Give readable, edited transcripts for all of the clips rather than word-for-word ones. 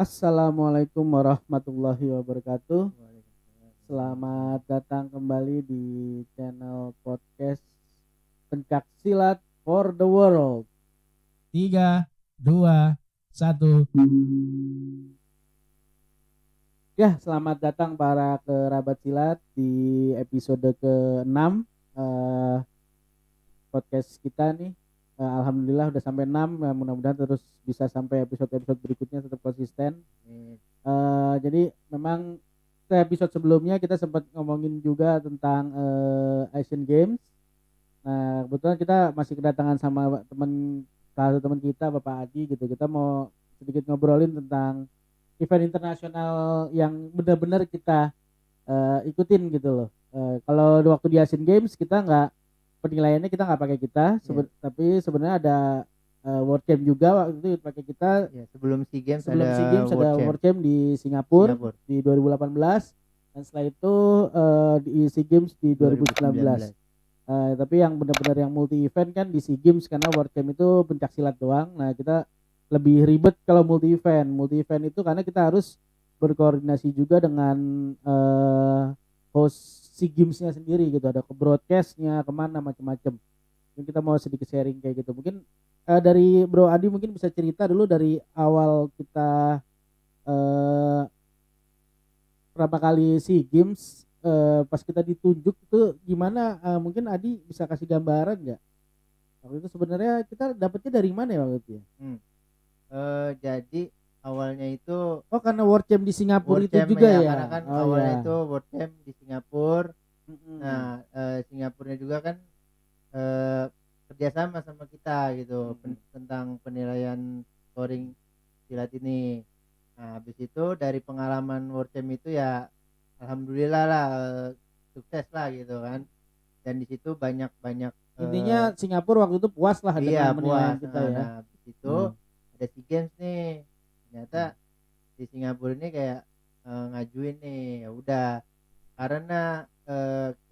Assalamualaikum warahmatullahi wabarakatuh. Selamat datang kembali di channel podcast Pencak Silat for the World. 3, 2, 1. Ya, selamat datang para kerabat silat di episode ke-6 podcast kita nih. Alhamdulillah udah sampai 6, mudah-mudahan terus bisa sampai episode-episode berikutnya tetap konsisten. Jadi memang episode sebelumnya kita sempat ngomongin juga tentang Asian Games. Nah, kebetulan kita masih kedatangan sama salah satu teman kita, Bapak Adi gitu. Kita mau sedikit ngobrolin tentang event internasional yang benar-benar kita ikutin gitu loh. Kalau waktu di Asian Games kita penilaiannya kita nggak pakai kita, tapi sebenarnya ada World Camp juga waktu itu pakai kita. Sebelum SEA Games ada World Camp di Singapura di 2018 dan setelah itu di SEA Games di 2019. Tapi yang benar-benar yang multi event kan di SEA Games karena World Camp itu pencak silat doang. Nah, kita lebih ribet kalau multi event. Multi event itu karena kita harus berkoordinasi juga dengan host SEA Games-nya sendiri gitu. Ada ke broadcast-nya kemana macam-macam. Mungkin kita mau sedikit sharing kayak gitu. Mungkin dari Bro Adi mungkin bisa cerita dulu dari awal kita berapa kali SEA Games pas kita ditunjuk itu gimana, mungkin Adi bisa kasih gambaran nggak? Waktu itu sebenarnya kita dapetnya dari mana ya waktu itu ya? Jadi awalnya itu karena World Camp di Singapura itu juga ya? Karena kan awalnya itu World Camp di Singapura. Nah, Singapurnya juga kan kerjasama sama kita gitu tentang penilaian scoring silat ini. Nah, habis itu dari pengalaman World Camp itu ya alhamdulillah lah sukses lah gitu kan. Dan di situ banyak intinya Singapura waktu itu puas lah dengan penilaian kita ya. Nah, habis itu ada SEA Games nih. Ternyata di Singapura ini kayak ngajuin nih, ya udah karena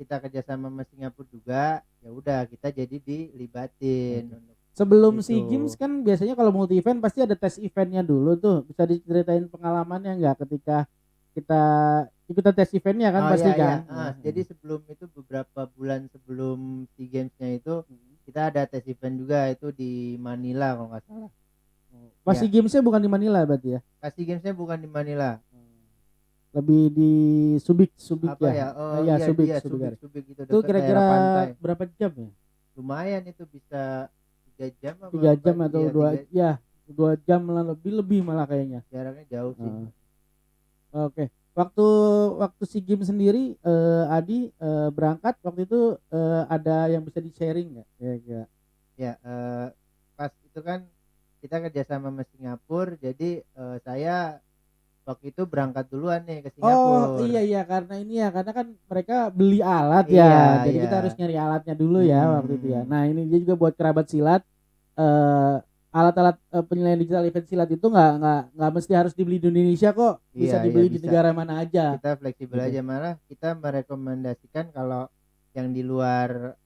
kita kerjasama sama Singapura juga, ya udah kita jadi dilibatin. Sebelum SEA Games kan biasanya kalau multi event pasti ada tes eventnya dulu tuh. Bisa diceritain pengalamannya nggak ketika kita ikutan tes eventnya kan pasti kan? Jadi sebelum itu beberapa bulan sebelum SEA Games-nya itu kita ada tes event juga itu di Manila kalau nggak salah. Pas SEA Games-nya bukan di Manila berarti ya? Pas SEA Games-nya bukan di Manila. Lebih di Subic apa ya? Subic gitu. Itu kira-kira berapa jam ya? Lumayan itu bisa 3 jam apa 3 jam atau 2 jam lah, lebih malah kayaknya. Jaraknya jauh sih. Oke. Waktu SEA Games sendiri Adi berangkat waktu itu ada yang bisa di-sharing enggak? Ya, pas itu kan kita kerjasama sama Singapura, jadi saya waktu itu berangkat duluan nih ke Singapura. Oh iya karena kan mereka beli alat ya, jadi kita harus nyari alatnya dulu ya waktu itu ya. Nah ini dia juga buat kerabat silat, alat-alat penilaian digital event silat itu nggak mesti harus dibeli di Indonesia kok, bisa dibeli di negara mana aja. Kita fleksibel aja, malah kita merekomendasikan kalau yang di luar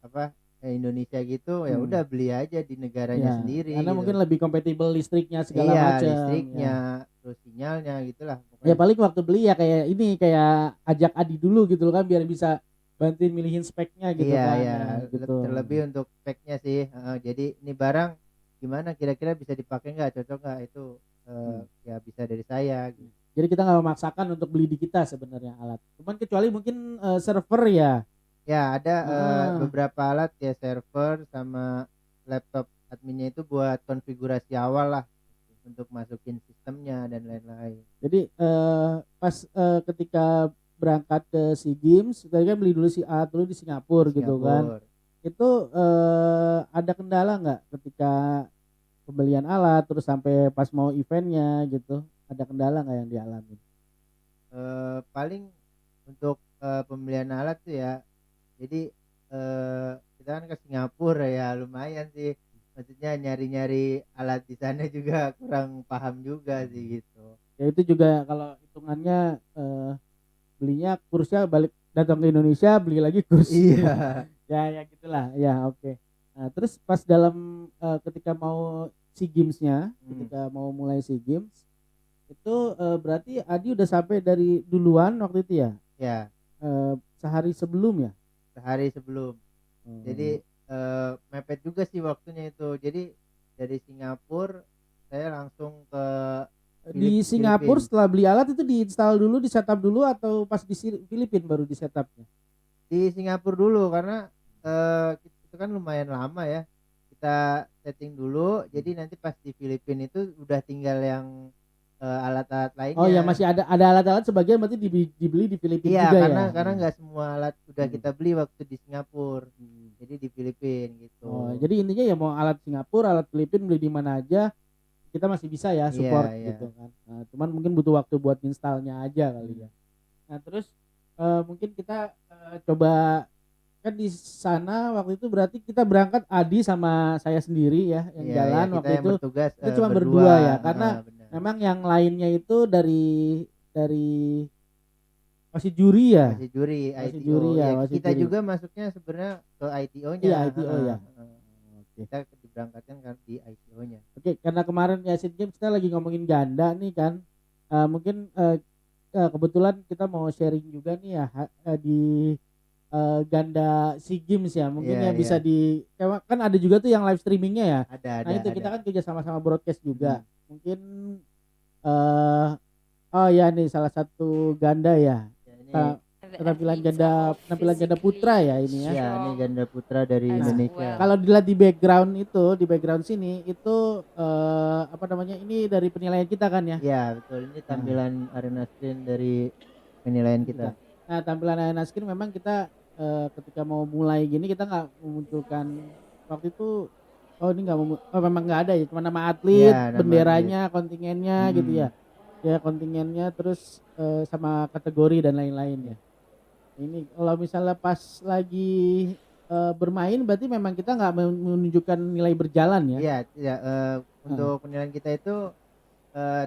Indonesia gitu ya udah beli aja di negaranya sendiri. Karena gitu. mungkin lebih kompatibel listriknya segala macam. Listriknya, terus sinyalnya gitulah. Ya paling waktu beli ya kayak ajak Adi dulu gitu kan biar bisa bantuin milihin speknya gitu kan. Iya, gitu. Terlebih untuk speknya sih. Jadi ini barang gimana kira-kira bisa dipakai nggak, cocok nggak itu ya bisa dari saya. Gitu. Jadi kita nggak memaksakan untuk beli di kita sebenarnya alat. Cuman kecuali mungkin server ya. Ya ada beberapa alat ya, server sama laptop adminnya itu buat konfigurasi awal lah untuk masukin sistemnya dan lain-lain. Jadi pas ketika berangkat ke SEA Games tadi kan beli dulu alat dulu di Singapura gitu kan. Itu ada kendala nggak ketika pembelian alat terus sampai pas mau eventnya gitu, ada kendala nggak yang dialami? Paling untuk pembelian alat tuh ya, jadi kita kan ke Singapura ya lumayan sih, maksudnya nyari-nyari alat di sana juga kurang paham juga sih gitu. Ya itu juga kalau hitungannya belinya kursnya balik datang ke Indonesia beli lagi kurs. Iya. ya gitulah ya, oke. Nah terus pas dalam ketika mau SEA Games-nya, ketika mau mulai SEA Games Itu berarti Adi udah sampai dari duluan waktu itu ya? Ya, Sehari sebelum ya? sehari sebelum. Jadi mepet juga sih waktunya itu. Jadi dari Singapura saya langsung ke Di Singapura Filipina. setelah beli alat itu diinstal dulu, di setup dulu atau pas di Filipina baru di setupnya? Di Singapura dulu karena itu kan lumayan lama ya. Kita setting dulu. Jadi nanti pas di Filipina itu udah tinggal yang alat-alat Oh ya, lainnya. masih ada alat-alat sebagian berarti dibeli di Filipina Iya, juga karena ya? karena nggak semua alat udah Hmm. kita beli waktu di Singapura. Jadi di Filipina gitu. Oh, jadi intinya ya mau alat Singapura, alat Filipina beli di mana aja kita masih bisa ya Iya, support iya. gitu kan. Nah, cuman mungkin butuh waktu buat installnya aja kali ya. Nah, terus mungkin kita coba kan di sana waktu itu berarti kita berangkat Adi sama saya sendiri ya yang Iya, jalan kita waktu yang itu. bertugas Itu cuma berdua. berdua ya karena Benar. memang yang lainnya itu dari wasit juri ya. Masih juri Wasit ITO. juri ya, Ya, wasit kita juri. juga masuknya sebenarnya ke ITO-nya. Iya, ITO ya. Oke. Kita diberangkatkan kan di ITO-nya. Oke, karena kemarin ya Asian Games kita lagi ngomongin ganda nih kan. Mungkin kebetulan kita mau sharing juga nih ya di ganda SEA Games ya. Mungkin Iya, ya bisa iya. kan ada juga tuh yang live streamingnya ya. Ada. Nah itu kita kan kerja sama-sama broadcast juga. Hmm. Mungkin oh ya nih salah satu ganda ya. Ya, ini Penampilan ganda putra ya ini ya. ya, ini ganda putra dari Nah, Indonesia. Kalau dilihat di background sini itu apa namanya ini dari penilaian kita kan ya. Iya, betul. Ini tampilan arena screen dari penilaian kita. Nah tampilan arena screen memang kita ketika mau mulai gini kita nggak memunculkan waktu itu. Oh ini nggak memang nggak ada ya, cuma nama atlet, Ya, nama benderanya, kontingennya gitu ya. Ya kontingennya terus sama kategori dan lain-lain ya. Ini kalau misalnya pas lagi bermain berarti memang kita nggak menunjukkan nilai berjalan ya. Iya, tidak. Untuk penilaian kita itu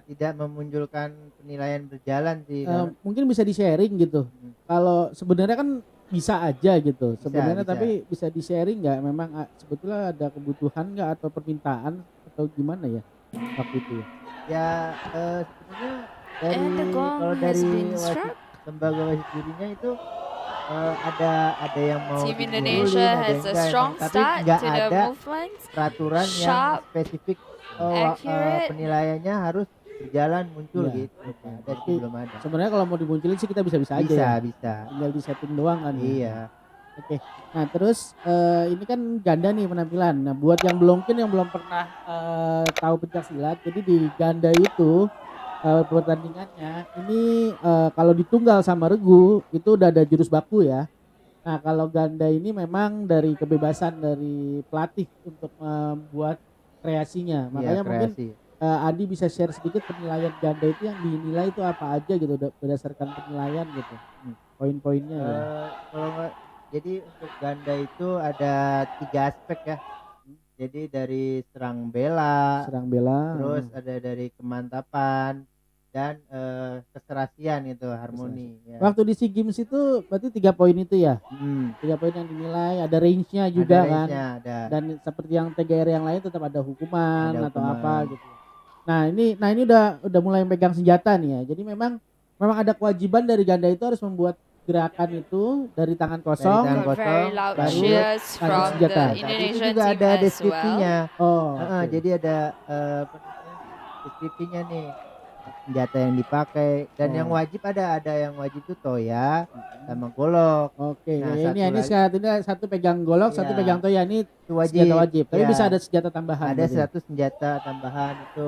tidak memunculkan penilaian berjalan sih. Mungkin bisa di sharing gitu. Kalau sebenarnya kan bisa aja gitu sebenarnya, bisa. tapi bisa di sharing nggak? Memang sebetulnya ada kebutuhan nggak atau permintaan atau gimana ya waktu itu ya? Ya sebenarnya kalau dari lembaga wasit jurinya itu ada yang mau Team dibully, Indonesia ada has yang a enggak, strong tapi start nggak to the ada movement. peraturan yang Sharp, spesifik accurate. penilaiannya harus berjalan muncul Iya. gitu. Ada sih, belum ada. Sebenarnya kalau mau dimunculin sih kita bisa aja ya. Bisa. Tinggal di setting doang kan. Iya. Oke. Nah, terus ini kan ganda nih penampilan. Nah, buat yang belum pernah tahu pencak silat, jadi di ganda itu pertandingannya ini kalau di tunggal sama regu itu udah ada jurus baku ya. Nah, kalau ganda ini memang dari kebebasan dari pelatih untuk membuat kreasinya. Makanya mungkin Adi bisa share sedikit penilaian ganda itu yang dinilai itu apa aja gitu berdasarkan penilaian gitu. Poin-poinnya ya. Kalau nggak, jadi untuk ganda itu ada 3 aspek ya. Jadi dari serang bela, terus ada dari kemantapan dan keserasian itu harmoni. Ya. Waktu di SEA Games itu berarti 3 poin itu ya. 3 poin yang dinilai, ada range-nya juga kan. Ada. Dan seperti yang TGR yang lain tetap ada hukuman atau apa gitu. Nah ini udah mulai pegang senjata nih ya. Jadi memang ada kewajiban dari ganda itu harus membuat gerakan itu dari tangan kosong, Very loud baru cheers from senjata. the Indonesian juga team ada as deskripsinya. well. Okay. Jadi ada deskripsinya nih senjata yang dipakai dan yang wajib ada yang wajib itu toya sama golok. Oke. Nah, ini satu pegang golok, satu pegang toya, ini itu wajib. Senjata wajib. Tapi bisa ada senjata tambahan. Ada satu senjata tambahan itu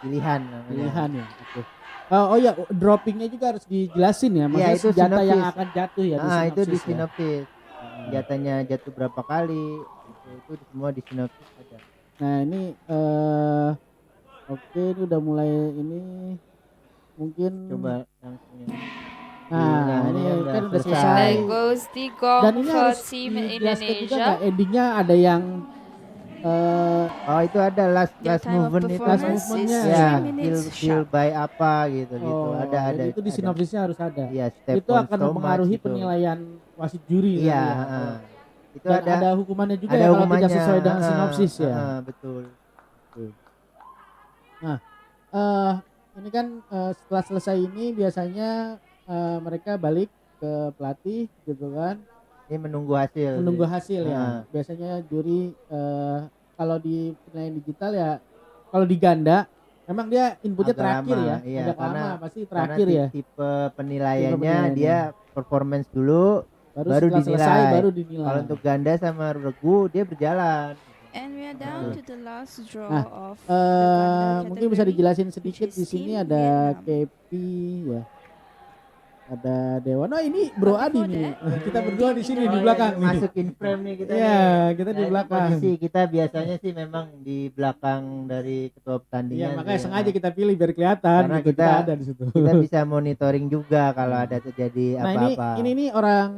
pilihan namanya. Pilihan ya. Oke. Oh ya, droppingnya juga harus dijelasin ya. Maksudnya itu senjata sinopsis. yang akan jatuh ya. Itu di ya. sinopsis. Senjatanya jatuh berapa kali? Itu semua di sinopsis ada. Nah ini oke, ini udah mulai ini mungkin coba langsung ini. Nah, ini kan udah selesai. There goes the gong Dan ini for harus Team dijelaskan juga Indonesia. nggak endingnya ada yang itu ada last time of movement itu. performance is Ya, 3 minutes kill by apa gitu. Ada. jadi itu di sinopsisnya harus ada. Iya, Itu akan mempengaruhi penilaian wasit juri. Iya, itu ada hukumannya juga ada ya kalau hukumannya, tidak sesuai dengan sinopsis ya. Betul. Nah, ini kan setelah selesai ini biasanya mereka balik ke pelatih gitu kan, Ini menunggu hasil. menunggu hasil ya. Ah. Biasanya juri kalau di penilaian digital ya, kalau di ganda memang dia inputnya Agak terakhir lama, ya, iya, agak karena- lama pasti Karena terakhir ya. tipe penilaiannya penilaiannya. dia performance dulu, Baru baru setelah selesai dinilai. baru dinilai. Kalau untuk ganda sama regu dia berjalan. And we are down to the last draw Nah, of the ganda mungkin bisa category. dijelasin sedikit which di is sini Team ada Vietnam. Kepi ya. Ada Dewa. Oh ini Bro But Adi before nih. that, Kita berdua di sini di Oh, belakang ini nih. masukin frame nih kita. Iya, nih. kita di Nah, ini belakang. posisi kita biasanya sih memang di belakang dari ketua Iya, pertandingan. makanya sih. sengaja kita pilih biar kelihatan Karena gitu, kita kita- ada di situ. Kita bisa monitoring juga kalau ada terjadi Nah, apa-apa. ini nih orang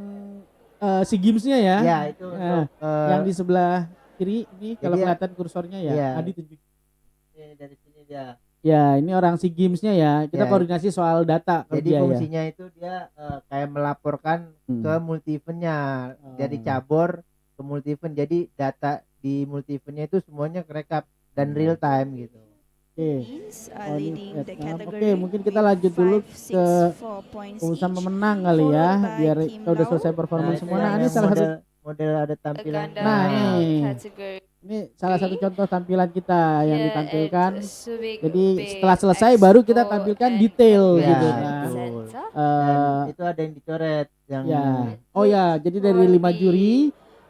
si Gimsnya ya. Ya itu Nah, untuk yang di sebelah kiri ini kalau jadi ya- kelihatan kursornya ya. Iya. Adi tunjuk. ini dari sini dia. Ya, ini orang si Gimsnya ya. Kita Ya. koordinasi soal data ke Jadi dia ya. fungsinya itu dia kayak melaporkan ke multi eventnya dari cabur ke multi event. Jadi data di multi eventnya itu semuanya kerekap dan real time gitu. Oke. Teams Oh, are ini leading the Vietnam. category. Oke, mungkin kita with lanjut dulu 564 points Urusan each, pemenang kali ya, followed by biar Team kita udah Lau, selesai performance itu semua. yang Nah, ini salah satu model ada the tampilan. ganda Nah, male nih. category. Ini salah satu contoh tampilan kita yang Here ditampilkan. at Subic Jadi Bay setelah selesai baru kita Expo tampilkan and detail Ya, gitu. Convention Nah, betul. Center. eh, Dan itu ada yang dicoret yang ya. Oh ya, jadi dari 5 juri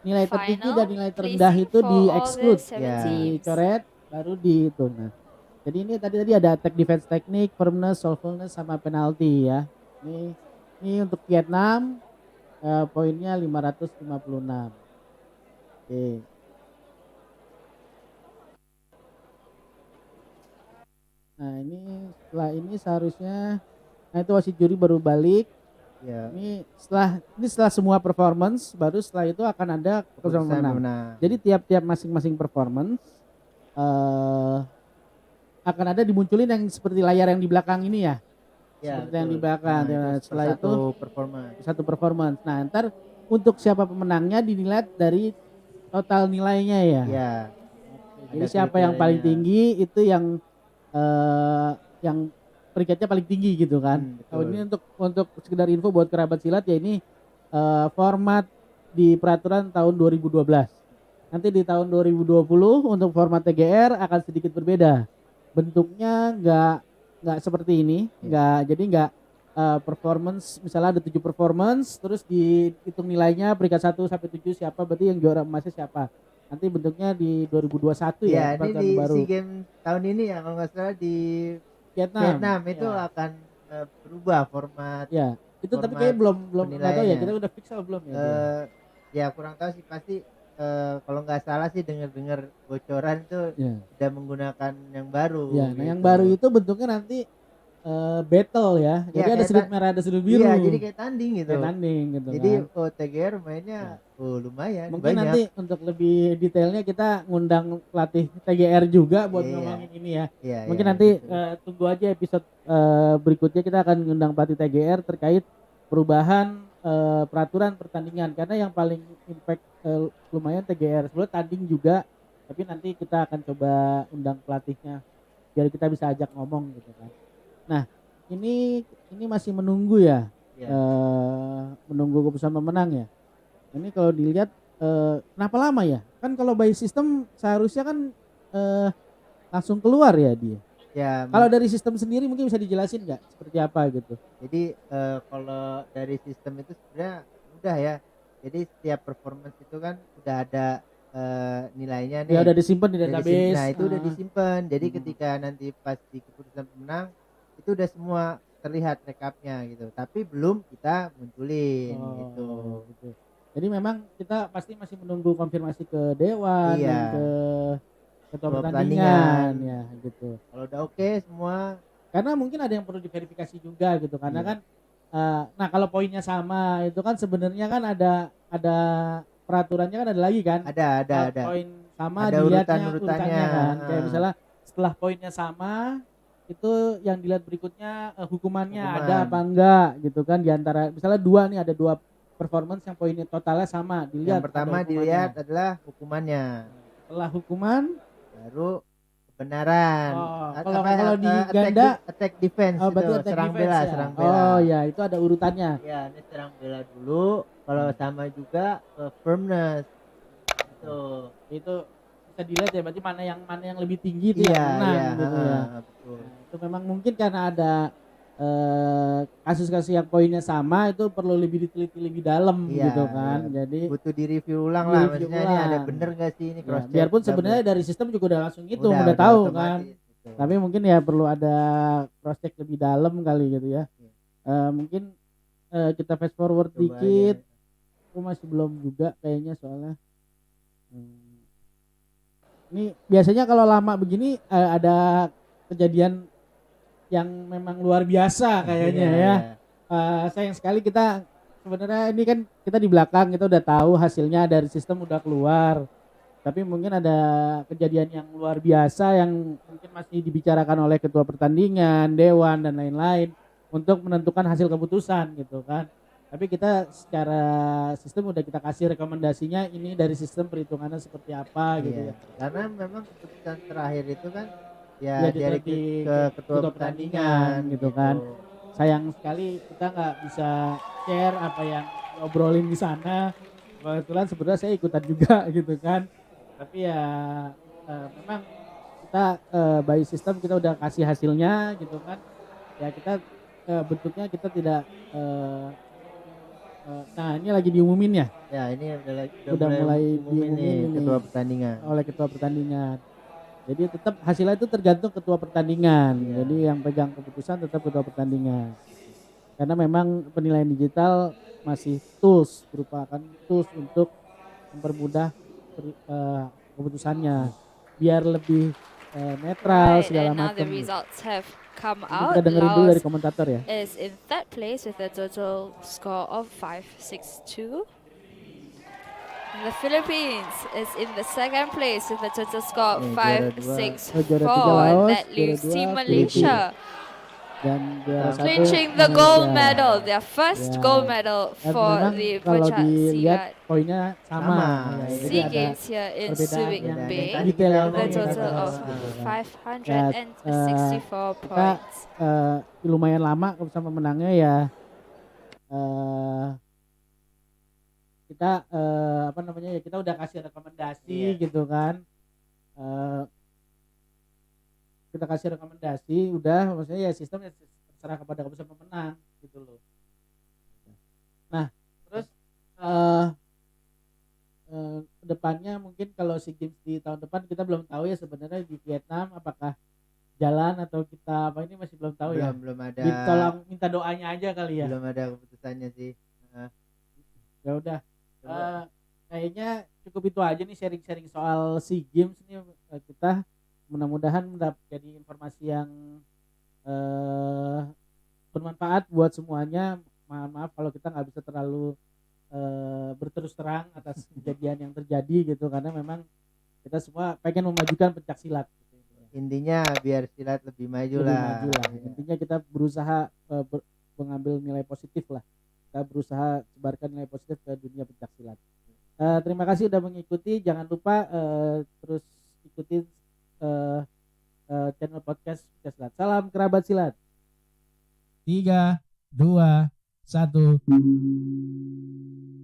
nilai tertinggi Final dan nilai terendah placing itu for di all the exclude, 7 Ya. teams. dicoret baru dihitung. Nah, jadi ini tadi ada attack defense teknik, firmness, soulfulness sama penalti ya. Ini untuk Vietnam poinnya 556. Oke. Nah, ini setelah ini seharusnya itu wasit juri baru balik. ya, Ini setelah semua performance baru setelah itu akan ada keputusan keputusan menang. menang. Jadi tiap-tiap masing-masing performance akan ada dimunculin yang seperti layar yang di belakang ini ya. Ya, seperti yang di betul. belakang. Nah, Ya, itu setelah satu performa. satu performance. Nah, ntar untuk siapa pemenangnya dinilai dari total nilainya ya. Ya. Jadi Ada siapa yang paling kriterianya. tinggi itu yang peringkatnya paling tinggi gitu kan. Betul. Kalau ini untuk sekedar info buat kerabat silat ya, ini format di peraturan tahun 2012. Nanti di tahun 2020 untuk format TGR akan sedikit berbeda. Bentuknya nggak seperti ini, nggak performance, misalnya ada 7 performance terus dihitung nilainya peringkat 1 sampai 7 siapa, berarti yang juara emasnya siapa. Nanti bentuknya di 2021 Ya, ya, ini peraturan di baru. SEA Games tahun ini ya kalau nggak salah di Vietnam itu ya. akan berubah format. Ya, itu tapi format kayak belum nggak tahu ya, penilaiannya. kita udah fix atau belum ya. Ya kurang tahu sih, pasti kalau nggak salah sih dengar bocoran tuh Ya. sudah menggunakan yang baru. Ya, nah yang gitu. baru itu bentuknya nanti battle ya. Jadi Ya, ada kayak sudut merah, ada sudut biru. Iya, jadi kayak tanding gitu. Kayak tanding gitu Jadi kan. TGR mainnya lumayan Mungkin banyak. nanti untuk lebih detailnya kita ngundang pelatih TGR juga buat Iya. ngomongin ini ya. Iya, Mungkin iya, nanti gitu. tunggu aja episode berikutnya kita akan ngundang pelatih TGR terkait perubahan peraturan pertandingan, karena yang paling impact lumayan TGR. Sebelum tanding juga, tapi nanti kita akan coba undang pelatihnya biar kita bisa ajak ngomong gitu kan. Nah, ini masih menunggu ya. Iya. Menunggu keputusan pemenang ya. Ini kalau dilihat kenapa lama ya? Kan kalau by system seharusnya kan langsung keluar ya dia. Ya, Kalau dari sistem sendiri mungkin bisa dijelasin nggak seperti apa gitu? jadi kalau dari sistem itu sebenarnya mudah ya. Jadi setiap performance itu kan udah ada nilainya nih. Ya udah disimpan di Udah database. nah itu udah disimpan. Jadi Hmm. ketika nanti pas di keputusan pemenang itu udah semua terlihat rekapnya gitu. Tapi belum kita munculin gitu. Gitu. Jadi memang kita pasti masih menunggu konfirmasi ke Dewan Iya. dan ke ketua Ketua pertandingan pertandingan. ya gitu. Kalau udah oke semua, Karena mungkin ada yang perlu diverifikasi juga gitu, karena Iya. kan nah kalau poinnya sama itu kan sebenarnya kan ada peraturannya kan ada lagi kan. ada. Poin sama Ada dilihatnya urutan-urutannya. urutannya kan. Kayak Ah. misalnya setelah poinnya sama itu yang dilihat berikutnya hukumannya Hukuman. ada apa enggak gitu kan, di antara misalnya ada dua performance yang poinnya totalnya sama, dilihat. Yang pertama ada hukumannya. dilihat adalah hukumannya, Setelah hukuman baru kebenaran. Oh, A- kalau apa, di attack ganda attack attack defense Oh, berarti itu, attack serang defense bela, ya? serang bela. Oh ya, itu ada urutannya. Ya, ini serang bela dulu. Kalau sama juga firmness. Itu bisa dilihat ya, berarti mana yang lebih tinggi itu Iya, yang menang iya, gitu ya. betul. Nah, itu memang mungkin karena ada kasus-kasus yang poinnya sama, itu perlu lebih diteliti lebih dalam Iya, gitu kan. iya. Jadi Butuh di-review ulang lah, Di-review maksudnya ini ada ulang. bener gak sih ini ya, cross check. biarpun sebenarnya dari sistem juga udah langsung gitu, udah udah tahu otomatis kan. gitu. Tapi mungkin ya perlu ada cross check lebih dalam kali gitu ya. Mungkin kita fast forward Coba dikit. aja. Aku masih belum juga kayaknya soalnya. Ini biasanya kalau lama begini ada kejadian yang memang luar biasa kayaknya Iya, ya. iya. Sayang sekali kita sebenarnya ini kan kita di belakang kita udah tahu hasilnya dari sistem udah keluar. Tapi mungkin ada kejadian yang luar biasa yang mungkin masih dibicarakan oleh ketua pertandingan, dewan dan lain-lain untuk menentukan hasil keputusan gitu kan. Tapi kita secara sistem udah kita kasih rekomendasinya ini dari sistem perhitungannya seperti apa gitu Iya. ya. Karena memang keputusan terakhir itu kan ya Ya, dari ke ketua pertandingan gitu kan. Sayang sekali kita nggak bisa share apa yang ngobrolin di sana. Kebetulan sebenarnya saya ikutan juga gitu kan. Tapi ya memang kita by sistem kita udah kasih hasilnya gitu kan. Ya kita bentuknya kita tidak nah ini lagi diumumin ya. Ya ini Udah mulai diumumin nih diumumin ini ketua pertandingan. oleh ketua pertandingan. Jadi tetap hasilnya itu tergantung ketua pertandingan. Iya. Jadi yang pegang keputusan tetap ketua pertandingan. Karena memang penilaian digital masih merupakan tools untuk mempermudah keputusannya biar lebih netral Right, segala and now the macam. results have come Ini out. kita dengerin dulu dari Laos komentator ya. is in third place with a total score of 562. The Philippines is in the second place with a total score of Juara dua. 564. Juara tiga Laos, That juara leaves dua Team Filipina. Malaysia Dan juara satu clinching the gold Malaysia. medal, their first Ya. gold medal Dan for memang the kalau Pencak dilihat Silat poinnya sama. Sama. Ya, jadi SEA ada Games here in perbedaan Subic yang Bay. Tadi detail kita yang The omongin total apa? of Ya, 564 points. lumayan lama sama menangnya ya. Kita apa namanya ya, kita udah kasih rekomendasi gitu kan. Kita kasih rekomendasi udah, maksudnya ya sistemnya terserah kepada keputusan pemenang gitu loh. Nah terus kedepannya mungkin kalau SEA Games di tahun depan kita belum tahu ya sebenarnya di Vietnam apakah jalan atau kita apa ini masih belum tahu ya. Belum ada. Tolong minta doanya aja kali ya. Belum ada keputusannya sih. Ya udah. Kayaknya cukup itu aja nih sharing-sharing soal SEA Games nih kita mudah-mudahan jadi informasi yang bermanfaat buat semuanya. Maaf kalau kita nggak bisa terlalu berterus terang atas kejadian yang terjadi gitu karena memang kita semua pengen memajukan pencak silat. Intinya biar silat lebih maju lah. Intinya kita berusaha mengambil nilai positif lah. Kita berusaha sebarkan nilai positif ke dunia pencak silat. Terima kasih udah mengikuti. Jangan lupa terus ikuti channel podcast Pencak Silat. Salam kerabat silat. 3, 2, 1.